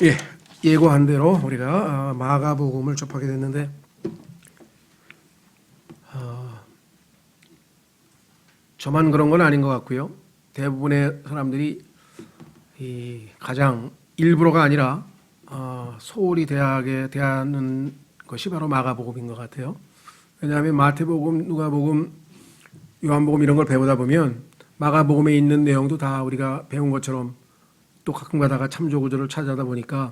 예, 예고한 대로 우리가 마가복음을 접하게 됐는데 저만 그런 건 아닌 것 같고요. 대부분의 사람들이 가장 일부러가 아니라 소홀히 대하는 것이 바로 마가복음인 것 같아요. 왜냐하면 마태복음, 누가복음, 요한복음 이런 걸 배우다 보면 마가복음에 있는 내용도 다 우리가 배운 것처럼 또 가끔 가다가 참조구절을 찾아다 보니까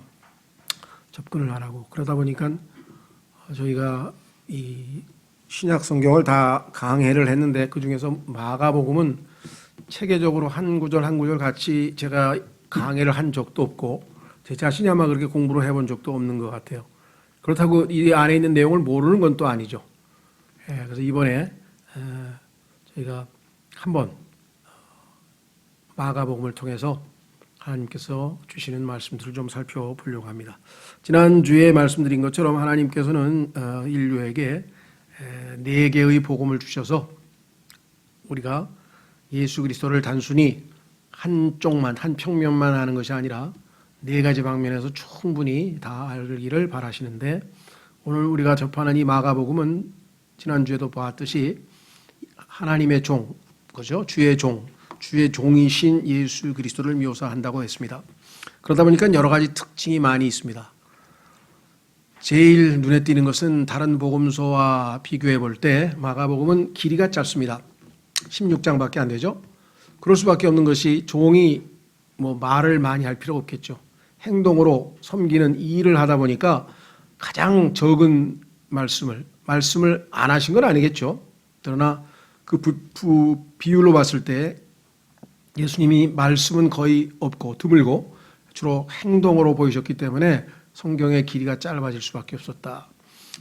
접근을 안 하고, 그러다 보니까 저희가 이 신약 성경을 다 강해를 했는데 그 중에서 마가복음은 체계적으로 한 구절 한 구절 같이 제가 강해를 한 적도 없고 제 자신이 아마 그렇게 공부를 해본 적도 없는 것 같아요. 그렇다고 이 안에 있는 내용을 모르는 건 또 아니죠. 그래서 이번에 저희가 한번 마가복음을 통해서 하나님께서 주시는 말씀들을 좀 살펴보려고 합니다. 지난주에 말씀드린 것처럼 하나님께서는 인류에게 4개의 복음을 주셔서 우리가 예수 그리스도를 단순히 한쪽만, 한 평면만 하는 것이 아니라 4가지 방면에서 충분히 다 알기를 바라시는데, 오늘 우리가 접하는 이 마가복음은 지난주에도 보았듯이 하나님의 종, 그죠? 주의 종이신 예수 그리스도를 묘사한다고 했습니다. 그러다 보니까 여러 가지 특징이 많이 있습니다. 제일 눈에 띄는 것은 다른 복음서와 비교해 볼 때 마가복음은 길이가 짧습니다. 16장밖에 안 되죠. 그럴 수밖에 없는 것이 종이 말을 많이 할 필요가 없겠죠. 행동으로 섬기는 이 일을 하다 보니까 가장 적은 말씀을 안 하신 건 아니겠죠. 그러나 그 비율로 봤을 때 예수님이 말씀은 거의 없고 드물고 주로 행동으로 보이셨기 때문에 성경의 길이가 짧아질 수밖에 없었다.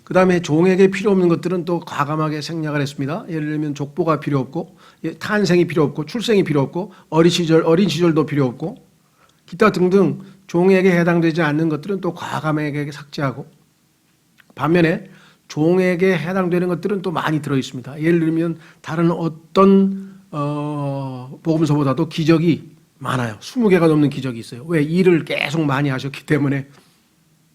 그 다음에 종에게 필요 없는 것들은 또 과감하게 생략을 했습니다. 예를 들면 족보가 필요 없고, 탄생이 필요 없고, 출생이 필요 없고, 어린 시절도 필요 없고, 기타 등등 종에게 해당되지 않는 것들은 또 과감하게 삭제하고, 반면에 종에게 해당되는 것들은 또 많이 들어 있습니다. 예를 들면 다른 어떤 복음서보다도 기적이 많아요. 20개가 넘는 기적이 있어요. 왜? 일을 계속 많이 하셨기 때문에.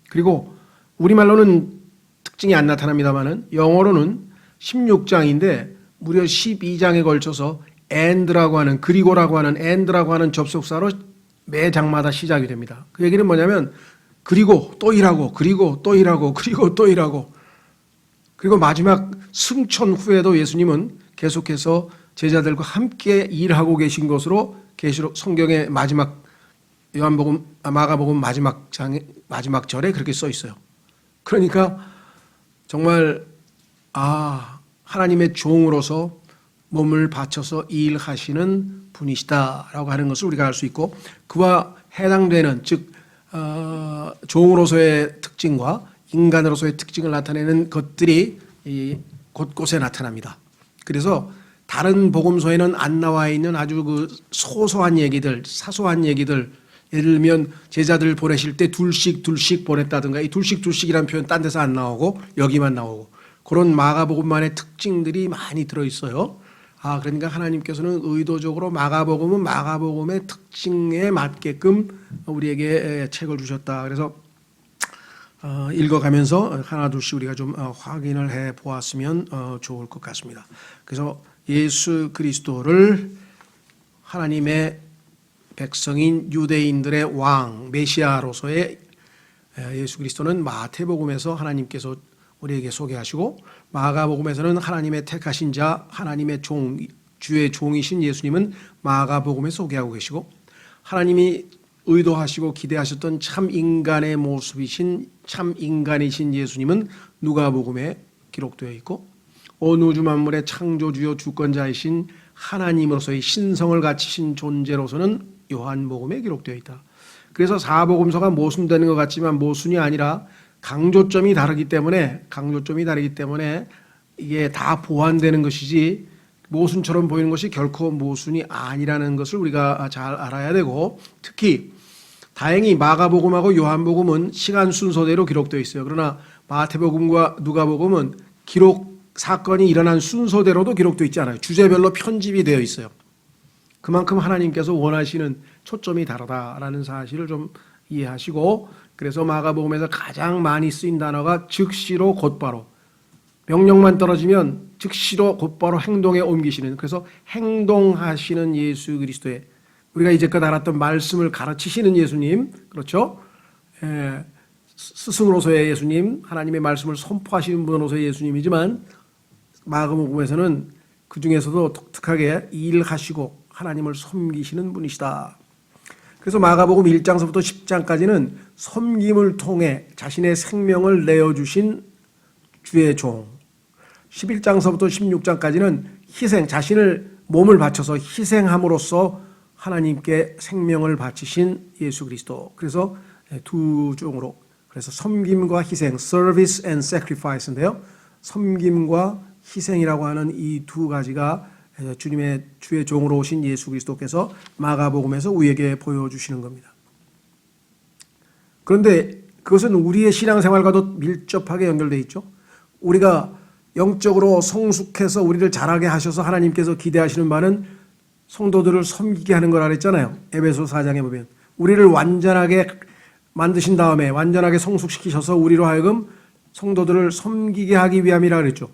그리고 우리말로는 특징이 안 나타납니다만은 영어로는 16장인데 무려 12장에 걸쳐서 and라고 하는, 그리고라고 하는 and라고 하는 접속사로 매 장마다 시작이 됩니다. 그 얘기는 뭐냐면 그리고 또 일하고, 그리고 또 일하고, 그리고 또 일하고, 그리고 마지막 승천 후에도 예수님은 계속해서 제자들과 함께 일하고 계신 것으로 계시록 성경의 마지막 마가복음 마지막 절에 그렇게 써 있어요. 그러니까 정말 하나님의 종으로서 몸을 바쳐서 일하시는 분이시다라고 하는 것을 우리가 알 수 있고, 그와 해당되는 즉 종으로서의 특징과 인간으로서의 특징을 나타내는 것들이 곳곳에 나타납니다. 그래서 다른 복음서에는 안 나와 있는 아주 그 소소한 얘기들, 사소한 얘기들, 예를 들면 제자들 보내실 때 둘씩 보냈다든가, 이 둘씩이라는 표현 딴 데서 안 나오고 여기만 나오고, 그런 마가복음만의 특징들이 많이 들어있어요. 그러니까 하나님께서는 의도적으로 마가복음은 마가복음의 특징에 맞게끔 우리에게 책을 주셨다. 그래서 읽어가면서 하나 둘씩 우리가 좀 확인을 해 보았으면 좋을 것 같습니다. 그래서 예수 그리스도를 하나님의 백성인 유대인들의 왕, 메시아로서의 예수 그리스도는 마태복음에서 하나님께서 우리에게 소개하시고, 마가복음에서는 하나님의 택하신 자, 하나님의 종, 주의 종이신 예수님은 마가복음에 소개하고 계시고, 하나님이 의도하시고 기대하셨던 참 인간의 모습이신 참 인간이신 예수님은 누가복음에 기록되어 있고, 온 우주 만물의 창조주요 주권자이신 하나님으로서의 신성을 갖추신 존재로서는 요한복음에 기록되어 있다. 그래서 사복음서가 모순되는 것 같지만 모순이 아니라 강조점이 다르기 때문에 이게 다 보완되는 것이지 모순처럼 보이는 것이 결코 모순이 아니라는 것을 우리가 잘 알아야 되고, 특히 다행히 마가복음하고 요한복음은 시간 순서대로 기록되어 있어요. 그러나 마태복음과 누가복음은 사건이 일어난 순서대로도 기록되어 있지 않아요. 주제별로 편집이 되어 있어요. 그만큼 하나님께서 원하시는 초점이 다르다라는 사실을 좀 이해하시고, 그래서 마가복음에서 가장 많이 쓰인 단어가 즉시로 곧바로. 명령만 떨어지면 즉시로 곧바로 행동에 옮기시는, 그래서 행동하시는 예수 그리스도의, 우리가 이제껏 알았던 말씀을 가르치시는 예수님, 그렇죠? 스승으로서의 예수님, 하나님의 말씀을 선포하시는 분으로서의 예수님이지만 마가복음에서는 그 중에서도 독특하게 일하시고 하나님을 섬기시는 분이시다. 그래서 마가복음 1장서부터 10장까지는 섬김을 통해 자신의 생명을 내어주신 주의 종, 11장서부터 16장까지는 희생, 자신을 몸을 바쳐서 희생함으로써 하나님께 생명을 바치신 예수 그리스도. 그래서 두 종으로, 그래서 섬김과 희생, service and sacrifice인데요. 섬김과 희생이라고 하는 이 두 가지가 주님의 주의 종으로 오신 예수 그리스도께서 마가복음에서 우리에게 보여주시는 겁니다. 그런데 그것은 우리의 신앙생활과도 밀접하게 연결되어 있죠. 우리가 영적으로 성숙해서 우리를 자라게 하셔서 하나님께서 기대하시는 바는 성도들을 섬기게 하는 거라 그랬잖아요. 에베소 4장에 보면 우리를 완전하게 만드신 다음에 완전하게 성숙시키셔서 우리로 하여금 성도들을 섬기게 하기 위함이라 그랬죠.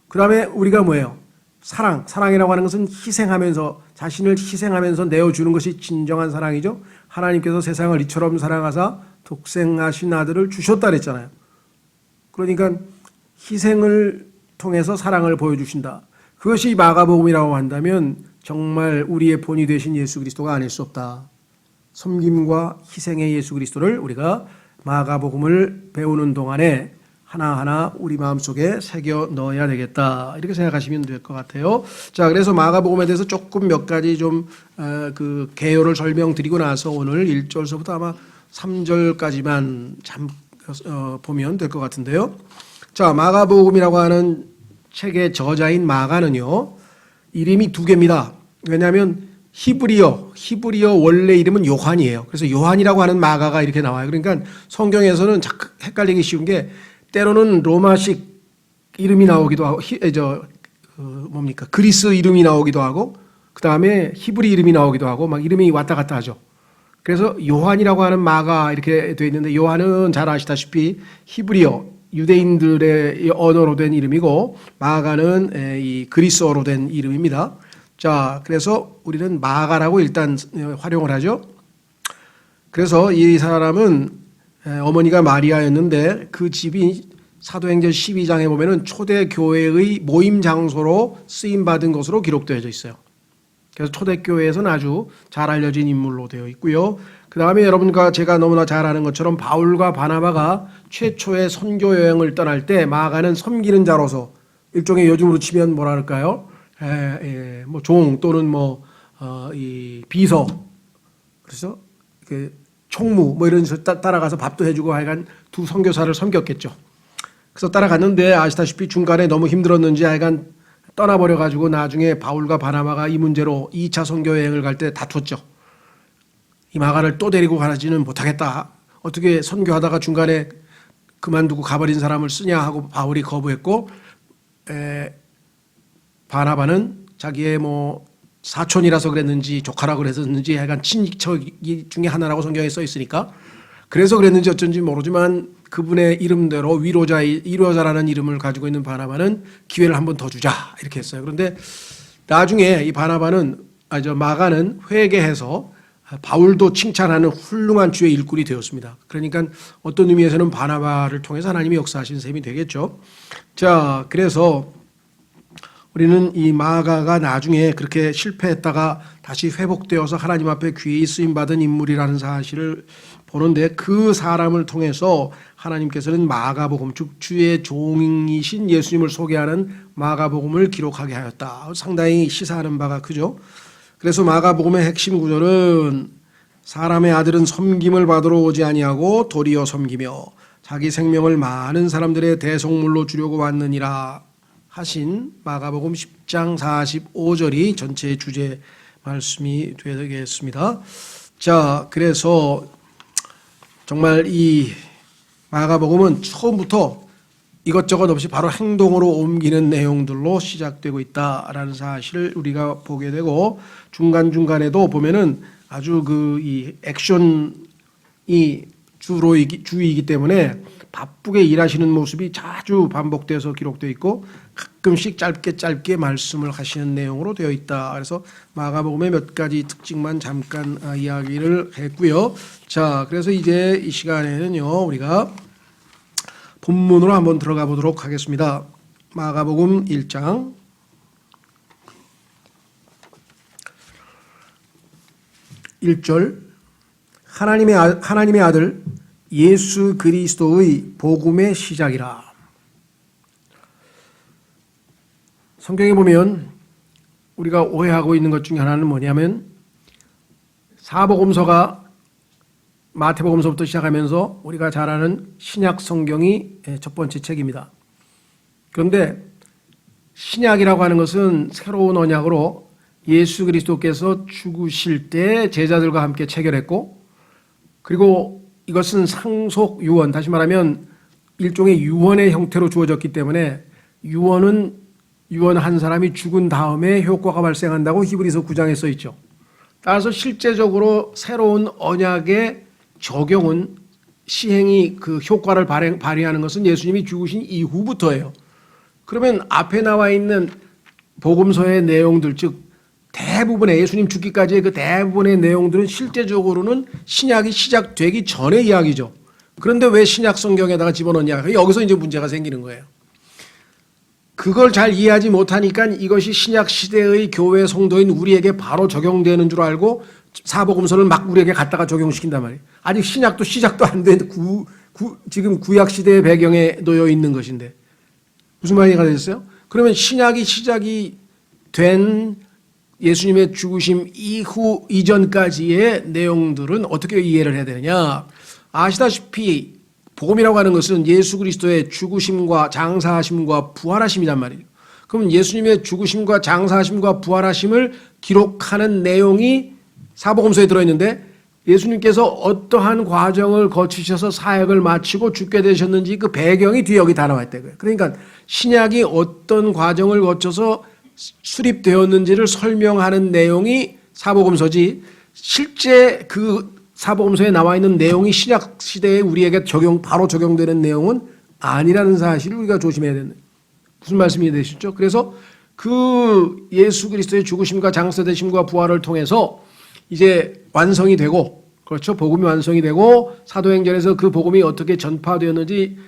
그 다음에 우리가 뭐예요? 사랑이라고 하는 것은 희생하면서, 자신을 희생하면서 내어주는 것이 진정한 사랑이죠. 하나님께서 세상을 이처럼 사랑하사 독생하신 아들을 주셨다 그랬잖아요. 그러니까 희생을 통해서 사랑을 보여주신다. 그것이 마가복음이라고 한다면 정말 우리의 본이 되신 예수 그리스도가 아닐 수 없다. 섬김과 희생의 예수 그리스도를 우리가 마가복음을 배우는 동안에 하나하나 우리 마음속에 새겨 넣어야 되겠다. 이렇게 생각하시면 될 것 같아요. 자, 그래서 마가복음에 대해서 조금 몇 가지 좀 그 개요를 설명드리고 나서 오늘 1절서부터 아마 3절까지만 보면 될 것 같은데요. 자, 마가복음이라고 하는 책의 저자인 마가는요, 이름이 두 개입니다. 왜냐하면 히브리어 원래 이름은 요한이에요. 그래서 요한이라고 하는 마가가 이렇게 나와요. 그러니까 성경에서는 자꾸 헷갈리기 쉬운 게 때로는 로마식 이름이 나오기도 하고, 그리스 이름이 나오기도 하고, 그 다음에 히브리 이름이 나오기도 하고, 막 이름이 왔다 갔다 하죠. 그래서 요한이라고 하는 마가 이렇게 되어 있는데, 요한은 잘 아시다시피 히브리어, 유대인들의 언어로 된 이름이고, 마가는 이 그리스어로 된 이름입니다. 자, 그래서 우리는 마가라고 일단 활용을 하죠. 그래서 이 사람은 어머니가 마리아였는데 그 집이 사도행전 12장에 보면은 초대교회의 모임 장소로 쓰임받은 것으로 기록되어져 있어요. 그래서 초대교회에서는 아주 잘 알려진 인물로 되어 있고요. 그 다음에 여러분과 제가 너무나 잘 아는 것처럼 바울과 바나바가 최초의 선교 여행을 떠날 때 마가는 섬기는 자로서 일종의 요즘으로 치면 뭐라 그럴까요? 뭐 종 또는 이 비서, 그래서 총무 뭐 이런 식으로 따라가서 밥도 해주고 하여간 두 선교사를 섬겼겠죠. 그래서 따라갔는데 아시다시피 중간에 너무 힘들었는지 하여간 떠나버려가지고 나중에 바울과 바나바가 이 문제로 2차 선교 여행을 갈 때 다투었죠. 이 마가를 또 데리고 가지는 못하겠다. 어떻게 선교하다가 중간에 그만두고 가버린 사람을 쓰냐 하고 바울이 거부했고, 바나바는 자기의 사촌이라서 그랬는지 조카라고 그랬었는지 하여간 친척 중에 하나라고 성경에 써 있으니까 그래서 그랬는지 어쩐지 모르지만 그분의 이름대로 위로자라는 이름을 가지고 있는 바나바는 기회를 한 번 더 주자 이렇게 했어요. 그런데 나중에 이 마가는 회개해서 바울도 칭찬하는 훌륭한 주의 일꾼이 되었습니다. 그러니까 어떤 의미에서는 바나바를 통해서 하나님이 역사하신 셈이 되겠죠. 자, 그래서 우리는 이 마가가 나중에 그렇게 실패했다가 다시 회복되어서 하나님 앞에 귀히 쓰임받은 인물이라는 사실을 보는데, 그 사람을 통해서 하나님께서는 마가복음, 즉 주의 종이신 예수님을 소개하는 마가복음을 기록하게 하였다. 상당히 시사하는 바가 크죠. 그래서 마가복음의 핵심 구절은 사람의 아들은 섬김을 받으러 오지 아니하고 도리어 섬기며 자기 생명을 많은 사람들의 대속물로 주려고 왔느니라 하신 마가복음 10장 45절이 전체의 주제 말씀이 되겠습니다. 자, 그래서 정말 이 마가복음은 처음부터 이것저것 없이 바로 행동으로 옮기는 내용들로 시작되고 있다라는 사실을 우리가 보게 되고, 중간중간에도 보면은 아주 이 액션이 주이기 때문에 바쁘게 일하시는 모습이 자주 반복돼서 기록되어 있고 가끔씩 짧게 말씀을 하시는 내용으로 되어 있다. 그래서 마가복음의 몇 가지 특징만 잠깐 이야기를 했고요. 자, 그래서 이제 이 시간에는요, 우리가 본문으로 한번 들어가 보도록 하겠습니다. 마가복음 1장 1절 하나님의 아들 예수 그리스도의 복음의 시작이라. 성경에 보면 우리가 오해하고 있는 것 중에 하나는 뭐냐면 사복음서가 마태복음서부터 시작하면서 우리가 잘 아는 신약 성경이 첫 번째 책입니다. 그런데 신약이라고 하는 것은 새로운 언약으로 예수 그리스도께서 죽으실 때 제자들과 함께 체결했고, 그리고 이것은 상속 유언, 다시 말하면 일종의 유언의 형태로 주어졌기 때문에 유언한 사람이 죽은 다음에 효과가 발생한다고 히브리서 9장에 써 있죠. 따라서 실제적으로 새로운 언약의 적용은 시행이 그 효과를 발휘하는 것은 예수님이 죽으신 이후부터예요. 그러면 앞에 나와 있는 복음서의 내용들, 즉 대부분의 예수님 죽기까지의 그 대부분의 내용들은 실제적으로는 신약이 시작되기 전의 이야기죠. 그런데 왜 신약 성경에다가 집어넣냐? 여기서 이제 문제가 생기는 거예요. 그걸 잘 이해하지 못하니까 이것이 신약 시대의 교회 성도인 우리에게 바로 적용되는 줄 알고 사복음서를 막 우리에게 갖다가 적용시킨단 말이에요. 아직 신약도 시작도 안 된 지금 구약 시대의 배경에 놓여 있는 것인데 무슨 말이가 되겠어요? 그러면 신약이 시작이 된 예수님의 죽으심 이전까지의 내용들은 어떻게 이해를 해야 되느냐? 아시다시피 복음이라고 하는 것은 예수 그리스도의 죽으심과 장사하심과 부활하심이란 말이에요. 그러면 예수님의 죽으심과 장사하심과 부활하심을 기록하는 내용이 사복음서에 들어있는데 예수님께서 어떠한 과정을 거치셔서 사역을 마치고 죽게 되셨는지 그 배경이 뒤에 여기 다 나와 있다고요. 그러니까 신약이 어떤 과정을 거쳐서 수립되었는지를 설명하는 내용이 사복음서지, 실제 그 사복음서에 나와 있는 내용이 신약 시대에 우리에게 바로 적용되는 내용은 아니라는 사실을 우리가 조심해야 되는, 무슨 말씀이 되시죠? 그래서 그 예수 그리스도의 죽으심과 장사되심과 부활을 통해서 이제 완성이 되고, 그렇죠? 복음이 완성이 되고 사도행전에서 그 복음이 어떻게 전파되었는지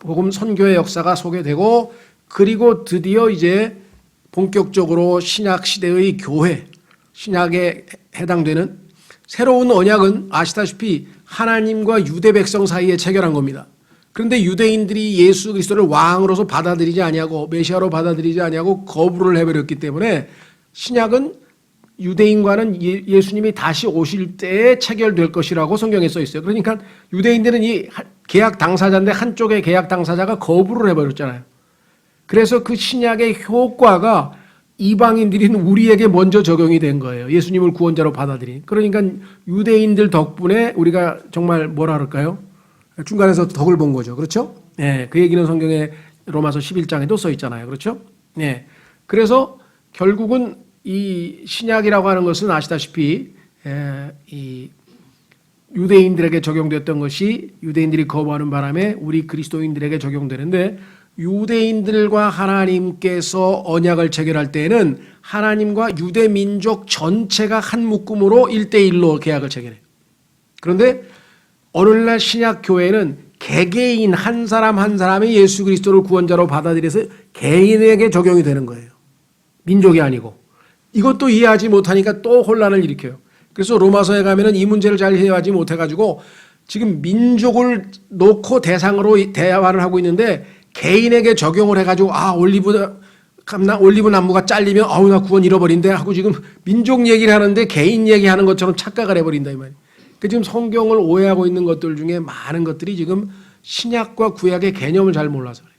복음 선교의 역사가 소개되고, 그리고 드디어 이제 본격적으로 신약 시대의 교회, 신약에 해당되는 새로운 언약은 아시다시피 하나님과 유대 백성 사이에 체결한 겁니다. 그런데 유대인들이 예수 그리스도를 왕으로서 받아들이지 아니하고 메시아로 받아들이지 아니하고 거부를 해버렸기 때문에 신약은 유대인과는 예수님이 다시 오실 때에 체결될 것이라고 성경에 써 있어요. 그러니까 유대인들은 이 계약 당사자인데 한쪽의 계약 당사자가 거부를 해버렸잖아요. 그래서 그 신약의 효과가 이방인들인 우리에게 먼저 적용이 된 거예요. 예수님을 구원자로 받아들인. 그러니까 유대인들 덕분에 우리가 정말 뭐라 그럴까요? 중간에서 덕을 본 거죠. 그렇죠? 네, 그 얘기는 성경에 로마서 11장에도 써 있잖아요. 그렇죠? 네. 그래서 결국은 이 신약이라고 하는 것은 아시다시피 이 유대인들에게 적용됐던 것이 유대인들이 거부하는 바람에 우리 그리스도인들에게 적용되는데, 유대인들과 하나님께서 언약을 체결할 때에는 하나님과 유대 민족 전체가 한 묶음으로 1대1로 계약을 체결해요. 그런데 오늘날 신약 교회는 개개인 한 사람 한 사람이 예수 그리스도를 구원자로 받아들여서 개인에게 적용이 되는 거예요. 민족이 아니고. 이것도 이해하지 못하니까 또 혼란을 일으켜요. 그래서 로마서에 가면은 이 문제를 잘 이해하지 못해가지고 지금 민족을 놓고 대상으로 대화를 하고 있는데 개인에게 적용을 해가지고 올리브 나무가 잘리면 나 구원 잃어버린대 하고 지금 민족 얘기를 하는데 개인 얘기하는 것처럼 착각을 해버린다 이 말이에요. 그 지금 성경을 오해하고 있는 것들 중에 많은 것들이 지금 신약과 구약의 개념을 잘 몰라서 그래요.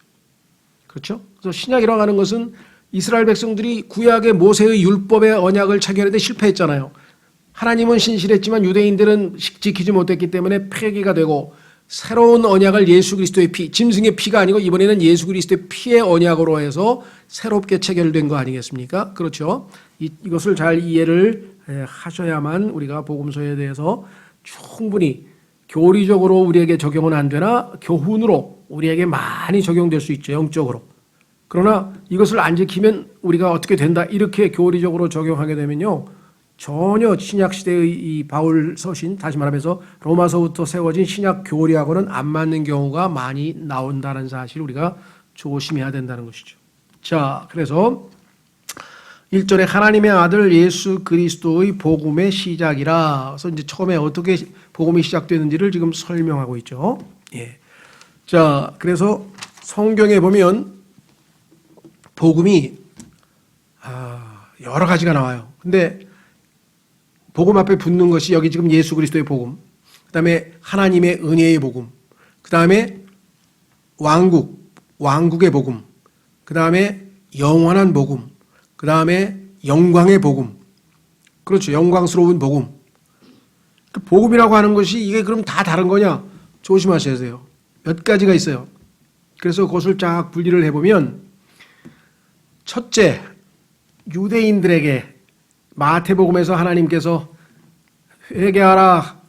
그렇죠? 그래서 신약이라고 하는 것은 이스라엘 백성들이 구약의 모세의 율법의 언약을 체결하는데 실패했잖아요. 하나님은 신실했지만 유대인들은 지키지 못했기 때문에 폐기가 되고, 새로운 언약을 예수 그리스도의 피, 짐승의 피가 아니고 이번에는 예수 그리스도의 피의 언약으로 해서 새롭게 체결된 거 아니겠습니까? 그렇죠? 이것을 잘 이해를 하셔야만 우리가 복음서에 대해서 충분히 교리적으로 우리에게 적용은 안 되나 교훈으로 우리에게 많이 적용될 수 있죠. 영적으로. 그러나 이것을 안 지키면 우리가 어떻게 된다 이렇게 교리적으로 적용하게 되면요. 전혀 신약시대의 이 바울 서신, 다시 말하면서 로마서부터 세워진 신약 교리하고는 안 맞는 경우가 많이 나온다는 사실을 우리가 조심해야 된다는 것이죠. 자, 그래서 1절에 하나님의 아들 예수 그리스도의 복음의 시작이라. 그래서 이제 처음에 어떻게 복음이 시작되는지를 지금 설명하고 있죠. 예. 자, 그래서 성경에 보면 복음이 여러 가지가 나와요. 근데 복음 앞에 붙는 것이 여기 지금 예수 그리스도의 복음, 그 다음에 하나님의 은혜의 복음, 그 다음에 왕국의 복음, 그 다음에 영원한 복음, 그 다음에 영광의 복음. 그렇죠. 영광스러운 복음. 그 복음이라고 하는 것이 이게 그럼 다 다른 거냐? 조심하셔야 돼요. 몇 가지가 있어요. 그래서 그것을 쫙 분리를 해보면, 첫째, 유대인들에게 마태복음에서 하나님께서 회개하라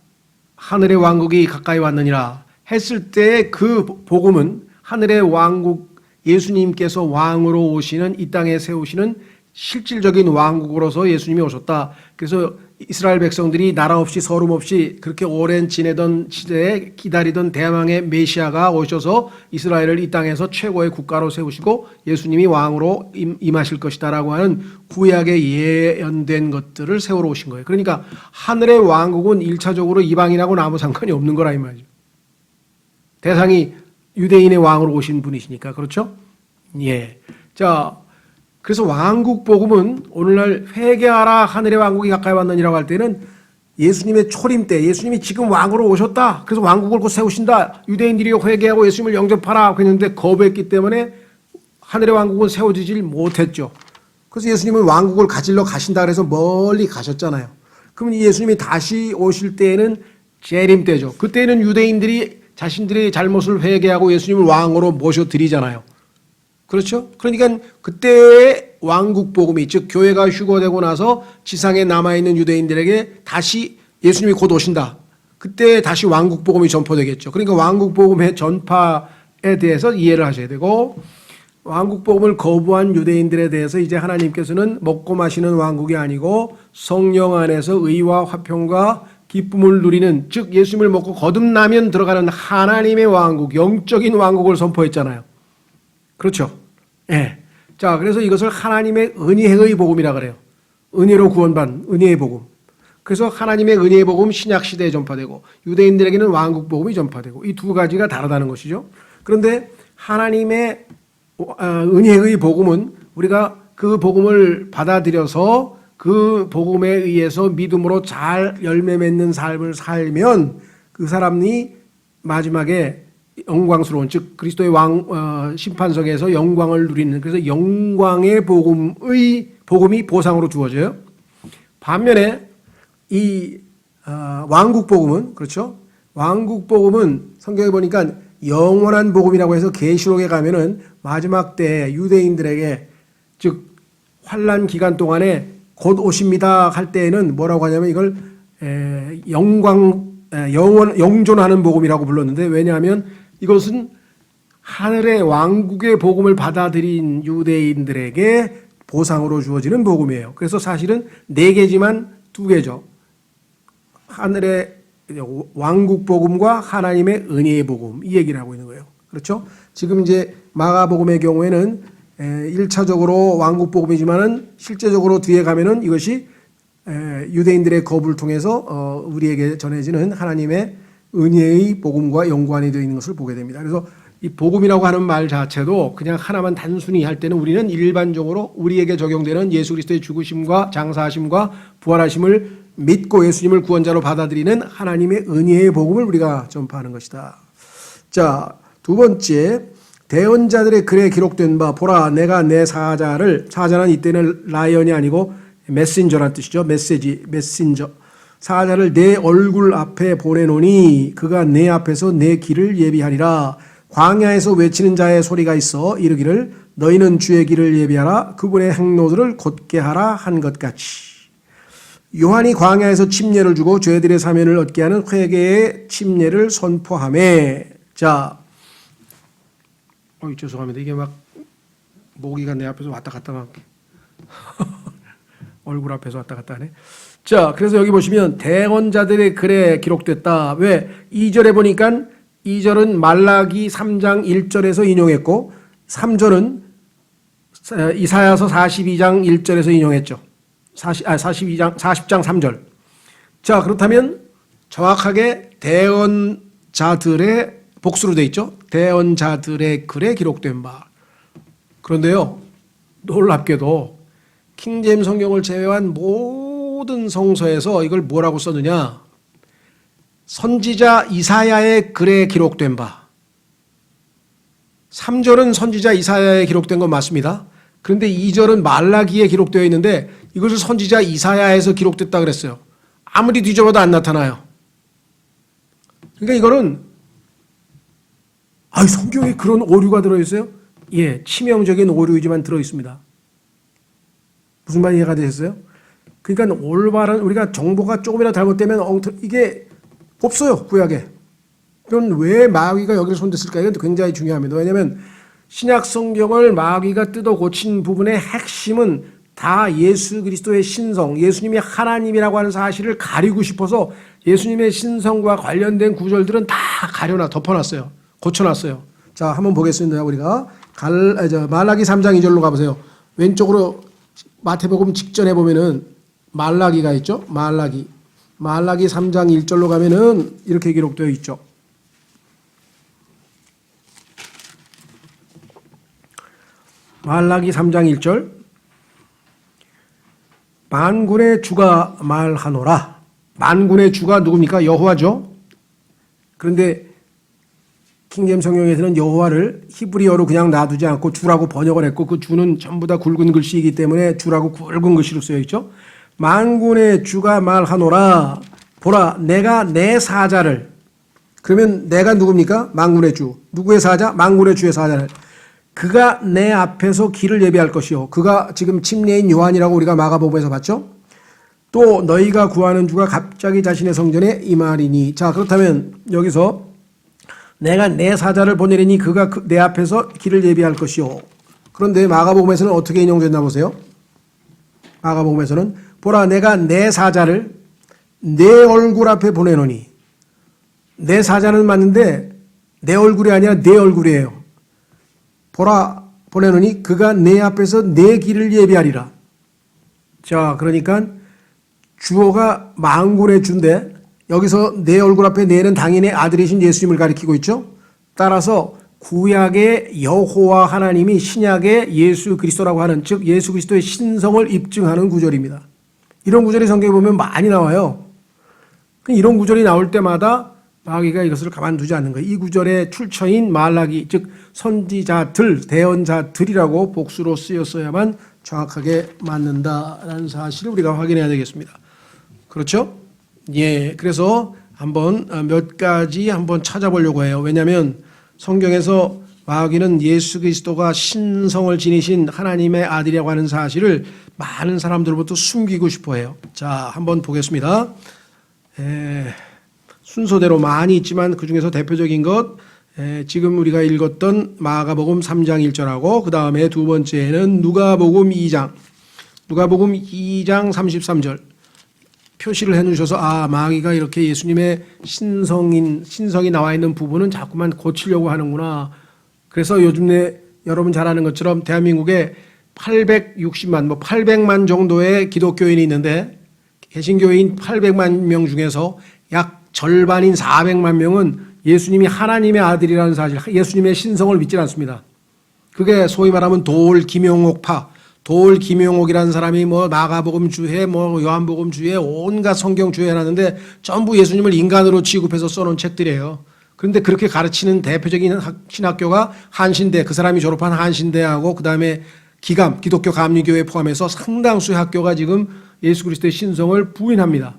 하늘의 왕국이 가까이 왔느니라 했을 때 그 복음은 하늘의 왕국, 예수님께서 왕으로 오시는, 이 땅에 세우시는 실질적인 왕국으로서 예수님이 오셨다. 그래서 이스라엘 백성들이 나라 없이 서름 없이 그렇게 오랜 지내던 시대에 기다리던 대망의 메시아가 오셔서 이스라엘을 이 땅에서 최고의 국가로 세우시고 예수님이 왕으로 임하실 것이다라고 하는 구약에 예언된 것들을 세우러 오신 거예요. 그러니까 하늘의 왕국은 1차적으로 이방인하고는 아무 상관이 없는 거라 이 말이죠. 대상이 유대인의 왕으로 오신 분이시니까. 그렇죠? 예. 자, 그래서 왕국 복음은 오늘날 회개하라 하늘의 왕국이 가까이 왔느니라고 할 때는 예수님의 초림 때 예수님이 지금 왕으로 오셨다. 그래서 왕국을 곧 세우신다. 유대인들이 회개하고 예수님을 영접하라 그랬는데 거부했기 때문에 하늘의 왕국은 세워지질 못했죠. 그래서 예수님은 왕국을 가지러 가신다 그래서 멀리 가셨잖아요. 그러면 예수님이 다시 오실 때에는 재림 때죠. 그때는 유대인들이 자신들의 잘못을 회개하고 예수님을 왕으로 모셔드리잖아요. 그렇죠? 그러니까 그때의 왕국 복음이, 즉 교회가 휴거되고 나서 지상에 남아있는 유대인들에게 다시 예수님이 곧 오신다. 그때 다시 왕국 복음이 전파되겠죠. 그러니까 왕국 복음의 전파에 대해서 이해를 하셔야 되고, 왕국 복음을 거부한 유대인들에 대해서 이제 하나님께서는 먹고 마시는 왕국이 아니고 성령 안에서 의와 화평과 기쁨을 누리는, 즉 예수님을 먹고 거듭나면 들어가는 하나님의 왕국, 영적인 왕국을 선포했잖아요. 그렇죠? 예. 자, 그래서 이것을 하나님의 은혜의 복음이라 그래요. 은혜로 구원받은 은혜의 복음. 그래서 하나님의 은혜의 복음 신약 시대에 전파되고 유대인들에게는 왕국 복음이 전파되고 이 두 가지가 다르다는 것이죠. 그런데 하나님의 은혜의 복음은 우리가 그 복음을 받아들여서 그 복음에 의해서 믿음으로 잘 열매 맺는 삶을 살면 그 사람이 마지막에 영광스러운, 즉 그리스도의 심판석에서 영광을 누리는, 그래서 영광의 복음이 보상으로 주어져요. 반면에 이 왕국 복음은, 그렇죠? 왕국 복음은 성경에 보니까 영원한 복음이라고 해서 계시록에 가면은 마지막 때 유대인들에게, 즉 환난 기간 동안에 곧 오십니다 할 때에는 뭐라고 하냐면 이걸 영존하는 복음이라고 불렀는데, 왜냐하면 이것은 하늘의 왕국의 복음을 받아들인 유대인들에게 보상으로 주어지는 복음이에요. 그래서 사실은 4개지만 2개죠. 하늘의 왕국 복음과 하나님의 은혜의 복음, 이 얘기를 하고 있는 거예요. 그렇죠? 지금 이제 마가복음의 경우에는 1차적으로 왕국 복음이지만은 실제적으로 뒤에 가면은 이것이 유대인들의 거부를 통해서 우리에게 전해지는 하나님의 은혜의 복음과 연관이 되어 있는 것을 보게 됩니다. 그래서 이 복음이라고 하는 말 자체도 그냥 하나만 단순히 할 때는 우리는 일반적으로 우리에게 적용되는 예수 그리스도의 죽으심과 장사하심과 부활하심을 믿고 예수님을 구원자로 받아들이는 하나님의 은혜의 복음을 우리가 전파하는 것이다. 자, 두 번째, 대언자들의 글에 기록된 바 보라 내가 내 사자는 이때는 라이언이 아니고 메신저란 뜻이죠. 메신저. 사자를 내 얼굴 앞에 보내노니 그가 내 앞에서 내 길을 예비하리라. 광야에서 외치는 자의 소리가 있어 이르기를 너희는 주의 길을 예비하라. 그분의 행로들을 곧게 하라 한 것 같이. 요한이 광야에서 침례를 주고 죄들의 사면을 얻게 하는 회개의 침례를 선포하매. 자, 죄송합니다. 이게 막 모기가 내 앞에서 왔다 갔다 막 얼굴 앞에서 왔다 갔다 하네. 자, 그래서 여기 보시면 대언자들의 글에 기록됐다. 왜? 2절에 보니까 2절은 말라기 3장 1절에서 인용했고 3절은 이사야서 42장 1절에서 인용했죠. 40장 3절. 자, 그렇다면 정확하게 대언자들의 복수로 되어 있죠. 대언자들의 글에 기록된 바. 그런데요, 놀랍게도 킹제임 성경을 제외한 모든 성서에서 이걸 뭐라고 썼느냐? 선지자 이사야의 글에 기록된 바. 3절은 선지자 이사야에 기록된 건 맞습니다. 그런데 2절은 말라기에 기록되어 있는데 이것을 선지자 이사야에서 기록됐다 그랬어요. 아무리 뒤져봐도 안 나타나요. 그러니까 이거는 성경에 그런 오류가 들어있어요? 예, 치명적인 오류이지만 들어있습니다. 무슨 말이 이해가 되셨어요? 그러니까 올바른 우리가 정보가 조금이라도 잘못되면 이게 없어요, 구약에. 그럼 왜 마귀가 여기를 손댔을까? 이건 굉장히 중요합니다. 왜냐하면 신약 성경을 마귀가 뜯어 고친 부분의 핵심은 다 예수 그리스도의 신성, 예수님이 하나님이라고 하는 사실을 가리고 싶어서 예수님의 신성과 관련된 구절들은 다 덮어놨어요. 고쳐놨어요. 자, 한번 보겠습니다. 우리가 말라기 3장 2절로 가보세요. 왼쪽으로 마태복음 직전에 보면은 말라기가 있죠. 말라기 3장 1절로 가면은 이렇게 기록되어 있죠. 말라기 3장 1절. 만군의 주가 말하노라. 만군의 주가 누굽니까? 여호와죠. 그런데 킹제임 성경에서는 여호와를 히브리어로 그냥 놔두지 않고 주라고 번역을 했고 그 주는 전부 다 굵은 글씨이기 때문에 주라고 굵은 글씨로 쓰여 있죠. 만군의 주가 말하노라. 보라, 내가 내 사자를. 그러면 내가 누굽니까? 만군의 주. 누구의 사자? 만군의 주의 사자를. 그가 내 앞에서 길을 예비할 것이요. 그가 지금 침례인 요한이라고 우리가 마가복음에서 봤죠. 또 너희가 구하는 주가 갑자기 자신의 성전에 임하리니. 자, 그렇다면 여기서 내가 내 사자를 보내리니 그가 내 앞에서 길을 예비할 것이요. 그런데 마가복음에서는 어떻게 인용됐나 보세요. 마가복음에서는 보라, 내가 내 사자를 내 얼굴 앞에 보내노니. 내 사자는 맞는데 내 얼굴이 아니라 내 얼굴이에요. 보라, 보내노니 그가 내 앞에서 내 길을 예비하리라. 자, 그러니까 주어가 만군의 주인데 여기서 내 얼굴 앞에 내는 당연히 아들이신 예수님을 가리키고 있죠. 따라서 구약의 여호와 하나님이 신약의 예수 그리스도라고 하는, 즉 예수 그리스도의 신성을 입증하는 구절입니다. 이런 구절이 성경에 보면 많이 나와요. 이런 구절이 나올 때마다 마귀가 이것을 가만두지 않는 거예요. 이 구절의 출처인 말라기, 즉 선지자들, 대언자들이라고 복수로 쓰였어야만 정확하게 맞는다라는 사실을 우리가 확인해야 되겠습니다. 그렇죠? 예, 그래서 몇 가지 한번 찾아보려고 해요. 왜냐하면 성경에서 마귀는 예수 그리스도가 신성을 지니신 하나님의 아들이라고 하는 사실을 많은 사람들로부터 숨기고 싶어 해요. 자, 한번 보겠습니다. 순서대로 많이 있지만 그 중에서 대표적인 것, 지금 우리가 읽었던 마가복음 3장 1절하고 그 다음에 두 번째는 누가복음 2장 33절 표시를 해놓으셔서 마귀가 이렇게 예수님의 신성이 나와 있는 부분은 자꾸만 고치려고 하는구나. 그래서 요즘에 여러분 잘 아는 것처럼 대한민국에 800만 정도의 기독교인이 있는데 개신교인 800만 명 중에서 약 절반인 400만 명은 예수님이 하나님의 아들이라는 사실, 예수님의 신성을 믿지 않습니다. 그게 소위 말하면 돌 김용옥이라는 사람이 마가복음 주해, 요한복음 주해, 온갖 성경 주해 해놨는데 전부 예수님을 인간으로 취급해서 써놓은 책들이에요. 그런데 그렇게 가르치는 대표적인 신학교가 한신대, 그 사람이 졸업한 한신대하고 그 다음에 기독교 감리교회 포함해서 상당수의 학교가 지금 예수 그리스도의 신성을 부인합니다.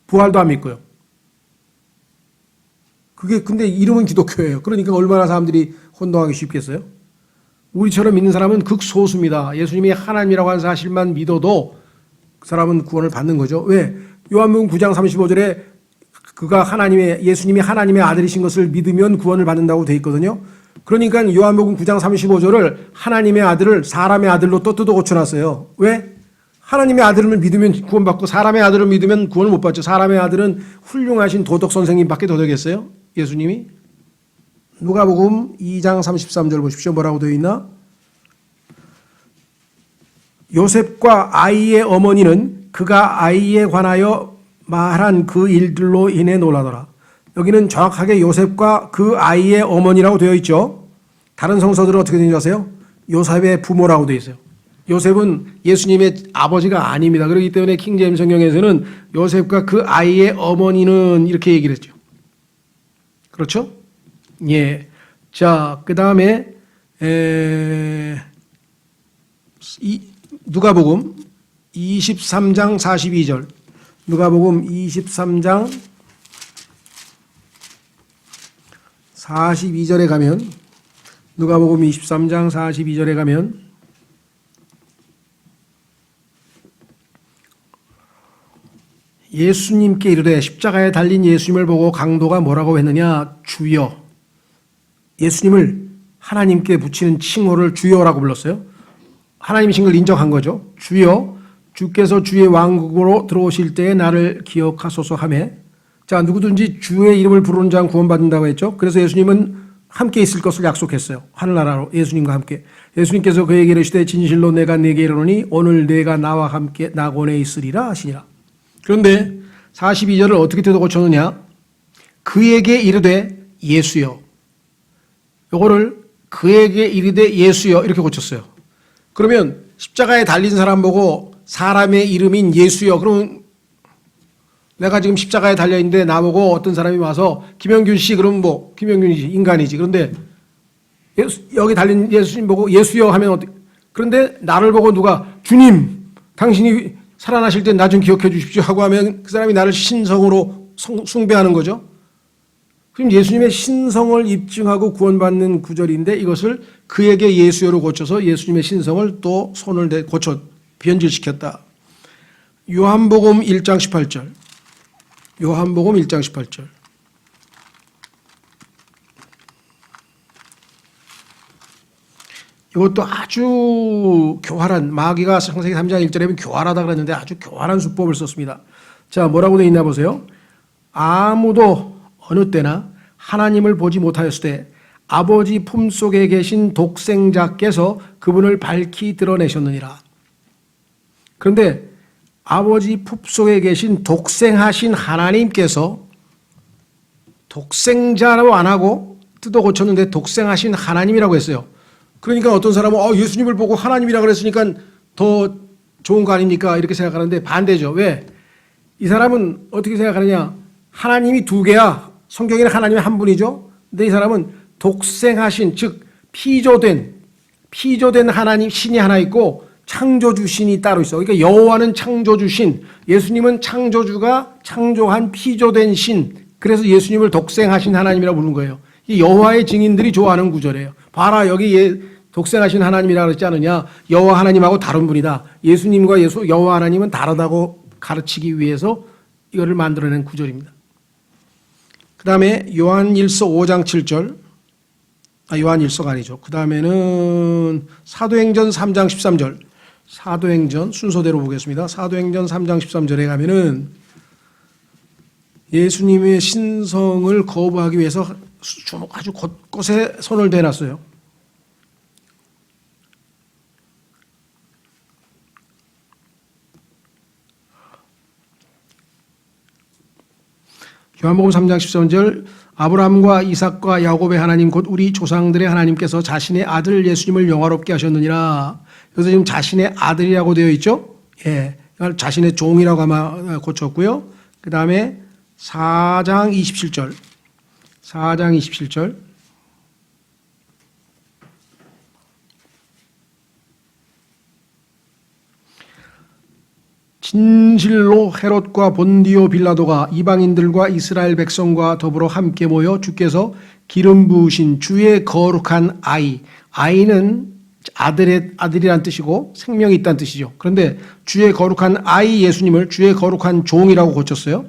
부활도 안 믿고요. 근데 이름은 기독교예요. 그러니까 얼마나 사람들이 혼동하기 쉽겠어요? 우리처럼 믿는 사람은 극소수입니다. 예수님이 하나님이라고 하는 사실만 믿어도 그 사람은 구원을 받는 거죠. 왜? 요한복음 9장 35절에 예수님이 하나님의 아들이신 것을 믿으면 구원을 받는다고 되어 있거든요. 그러니까 요한복음 9장 35절을 하나님의 아들을 사람의 아들로 또 뜯어 고쳐놨어요. 왜? 하나님의 아들을 믿으면 구원받고 사람의 아들을 믿으면 구원을 못 받죠. 사람의 아들은 훌륭하신 도덕 선생님밖에 더 되겠어요? 예수님이? 누가복음 2장 33절 보십시오. 뭐라고 되어 있나? 요셉과 아이의 어머니는 그가 아이에 관하여 말한 그 일들로 인해 놀라더라. 여기는 정확하게 요셉과 그 아이의 어머니라고 되어 있죠. 다른 성서들은 어떻게 되는지 아세요? 요셉의 부모라고 되어 있어요. 요셉은 예수님의 아버지가 아닙니다. 그렇기 때문에 킹제임스 성경에서는 요셉과 그 아이의 어머니는 이렇게 얘기를 했죠. 그렇죠? 예. 자, 그 다음에 누가복음 23장 42절. 누가복음 23장 42절에 가면 누가복음 23장 42절에 가면 예수님께 이르되 십자가에 달린 예수님을 보고 강도가 뭐라고 했느냐? 주여. 예수님을 하나님께 붙이는 칭호를 주여라고 불렀어요. 하나님이신 걸 인정한 거죠. 주여, 주께서 주의 왕국으로 들어오실 때에 나를 기억하소서 하며, 자, 누구든지 주의 이름을 부르는 자는 구원받는다고 했죠. 그래서 예수님은 함께 있을 것을 약속했어요. 하늘나라로 예수님과 함께. 예수님께서 그에게 이르시되 진실로 내가 네게 이르노니 오늘 내가 나와 함께 낙원에 있으리라 하시니라. 그런데 42절을 어떻게 뜯어 고쳤느냐? 그에게 이르되 예수여. 요거를 그에게 이르되 예수여 이렇게 고쳤어요. 그러면 십자가에 달린 사람 보고 사람의 이름인 예수여. 그러면 내가 지금 십자가에 달려있는데 나보고 어떤 사람이 와서 김영균 씨 그러면 뭐 김영균이지 인간이지. 그런데 여기 달린 예수님 보고 예수여 하면 어떻게? 그런데 나를 보고 누가 주님 당신이 살아나실 때 나 좀 기억해 주십시오 하고 하면 그 사람이 나를 신성으로 숭배하는 거죠. 그럼 예수님의 신성을 입증하고 구원받는 구절인데 이것을 그에게 예수여로 고쳐서 예수님의 신성을 또 손을 고쳐 변질시켰다. 요한복음 1장 18절. 요한복음 1장 18절. 이것도 아주 교활한, 마귀가 창세기 3장 1절에 보면 교활하다 그랬는데 아주 교활한 수법을 썼습니다. 자, 뭐라고 되어 있나 보세요. 아무도 어느 때나 하나님을 보지 못하였을 때 아버지 품속에 계신 독생자께서 그분을 밝히 드러내셨느니라. 그런데 아버지 품속에 계신 독생하신 하나님께서 독생자라고 안 하고 뜯어 고쳤는데 독생하신 하나님이라고 했어요. 그러니까 어떤 사람은 예수님을 보고 하나님이라 그랬으니까 더 좋은 거 아닙니까? 이렇게 생각하는데 반대죠. 왜? 이 사람은 어떻게 생각하느냐? 하나님이 두 개야. 성경에는 하나님이 한 분이죠. 근데 이 사람은 독생하신, 즉 피조된 하나님 신이 하나 있고 창조주 신이 따로 있어. 그러니까 여호와는 창조주 신, 예수님은 창조주가 창조한 피조된 신. 그래서 예수님을 독생하신 하나님이라고 부르는 거예요. 이 여호와의 증인들이 좋아하는 구절이에요. 봐라, 여기 독생하신 하나님이라고 그랬지 않느냐? 여호와 하나님하고 다른 분이다. 예수님과 여호와 하나님은 다르다고 가르치기 위해서 이거를 만들어낸 구절입니다. 그 다음에 요한일서 5장 7절. 요한일서가 아니죠. 그 다음에는 사도행전 3장 13절. 사도행전 순서대로 보겠습니다. 사도행전 3장 13절에 가면은 예수님의 신성을 거부하기 위해서 아주 곳곳에 손을 대놨어요. 요한복음 3장 13절 아브라함과 이삭과 야곱의 하나님 곧 우리 조상들의 하나님께서 자신의 아들 예수님을 영화롭게 하셨느니라. 여기서 지금 자신의 아들이라고 되어 있죠. 예, 자신의 종이라고 아마 고쳤고요. 그 다음에 4장 27절. 4장 27절. 진실로 헤롯과 본디오 빌라도가 이방인들과 이스라엘 백성과 더불어 함께 모여 주께서 기름 부으신 주의 거룩한 아이는 아들이란 뜻이고 생명이 있다는 뜻이죠. 그런데 주의 거룩한 아이 예수님을 주의 거룩한 종이라고 고쳤어요.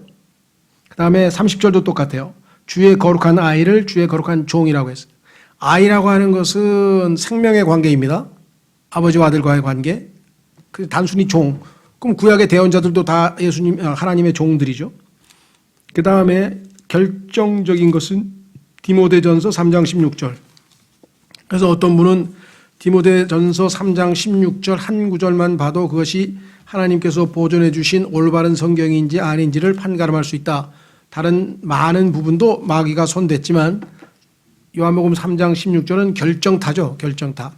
그 다음에 30절도 똑같아요. 주의 거룩한 아이를 주의 거룩한 종이라고 했어요. 아이라고 하는 것은 생명의 관계입니다. 아버지와 아들과의 관계. 그 단순히 종. 그럼 구약의 대언자들도 다 하나님의 종들이죠. 그 다음에 결정적인 것은 디모데전서 3장 16절. 그래서 어떤 분은 디모데전서 3장 16절 한 구절만 봐도 그것이 하나님께서 보존해 주신 올바른 성경인지 아닌지를 판가름할 수 있다. 다른 많은 부분도 마귀가 손댔지만 요한복음 3장 16절은 결정타죠. 결정타.